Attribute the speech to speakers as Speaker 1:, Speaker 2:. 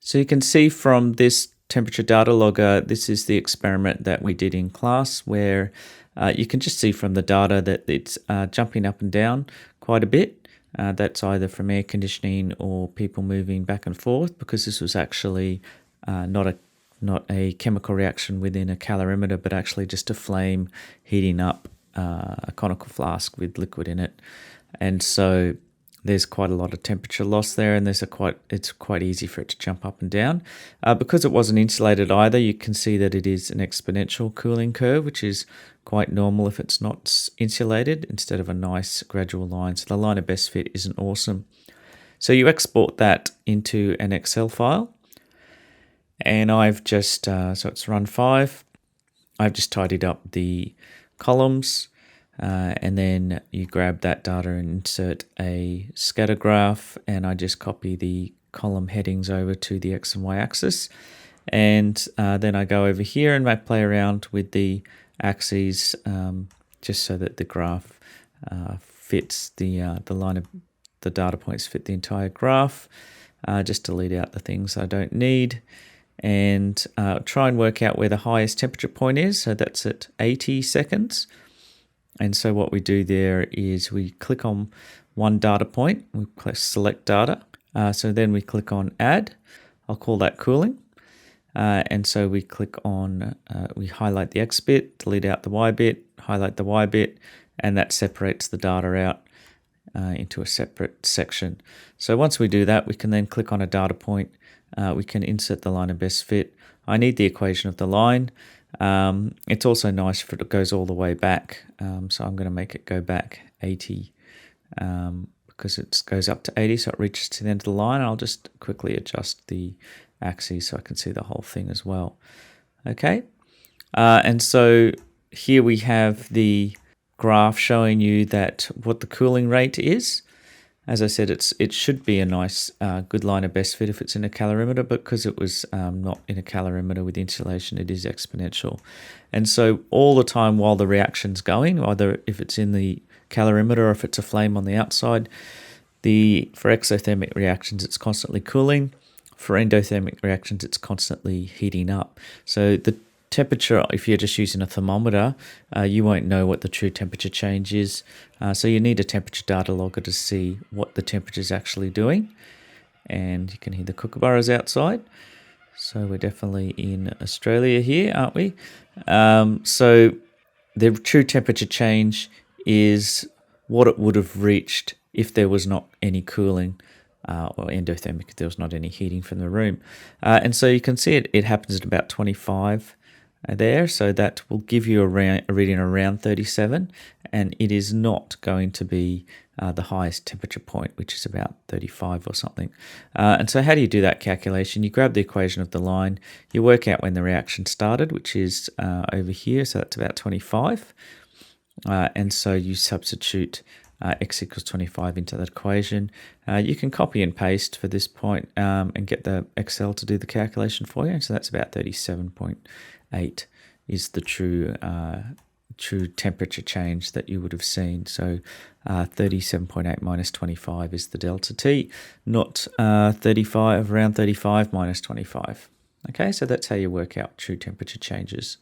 Speaker 1: So you can see from this temperature data logger, this is the experiment that we did in class where you can just see from the data that it's jumping up and down quite a bit. That's either from air conditioning or people moving back and forth, because this was actually not a chemical reaction within a calorimeter, but actually just a flame heating up a conical flask with liquid in it. And so there's quite a lot of temperature loss there, and it's quite easy for it to jump up and down. Because it wasn't insulated either, you can see that it is an exponential cooling curve, which is quite normal if it's not insulated, instead of a nice gradual line. So the line of best fit isn't awesome. So you export that into an Excel file, and I've just, so it's run 5. I've just tidied up the columns, and then you grab that data and insert a scatter graph, and I just copy the column headings over to the X and Y axis. And then I go over here and I play around with the axes, just so that the graph fits the line of the data points fit the entire graph. Just delete out the things I don't need, and try and work out where the highest temperature point is. So that's at 80 seconds. And so what we do there is we click on one data point, we press select data. So then we click on add. I'll call that cooling. And so we click on, we highlight the X bit, delete out the Y bit, highlight the Y bit, and that separates the data out into a separate section. So once we do that, we can then click on a data point. We can insert the line of best fit. I need the equation of the line. It's also nice if it goes all the way back. So I'm going to make it go back 80 because it goes up to 80, so it reaches to the end of the line. I'll just quickly adjust the axes so I can see the whole thing as well. Okay, and so here we have the graph showing you that what the cooling rate is. As I said, it should be a nice, good line of best fit if it's in a calorimeter, but because it was not in a calorimeter with insulation, it is exponential. And so all the time while the reaction's going, either if it's in the calorimeter or if it's a flame on the outside, for exothermic reactions, it's constantly cooling. For endothermic reactions, it's constantly heating up. So the temperature, if you're just using a thermometer, you won't know what the true temperature change is. So you need a temperature data logger to see what the temperature is actually doing. And you can hear the kookaburras outside. So we're definitely in Australia here, aren't we? So the true temperature change is what it would have reached if there was not any cooling, or endothermic if there was not any heating from the room. And so you can see it happens at about 25 there, so that will give you a reading around 37, and it is not going to be the highest temperature point, which is about 35 or something. And so how do you do that calculation? You grab the equation of the line, you work out when the reaction started, which is over here, so that's about 25, and so you substitute x equals 25 into that equation. You can copy and paste for this point and get the Excel to do the calculation for you. So that's about 37.8 is the true temperature change that you would have seen. So 37.8 minus 25 is the delta T, not around 35 minus 25. Okay, so that's how you work out true temperature changes.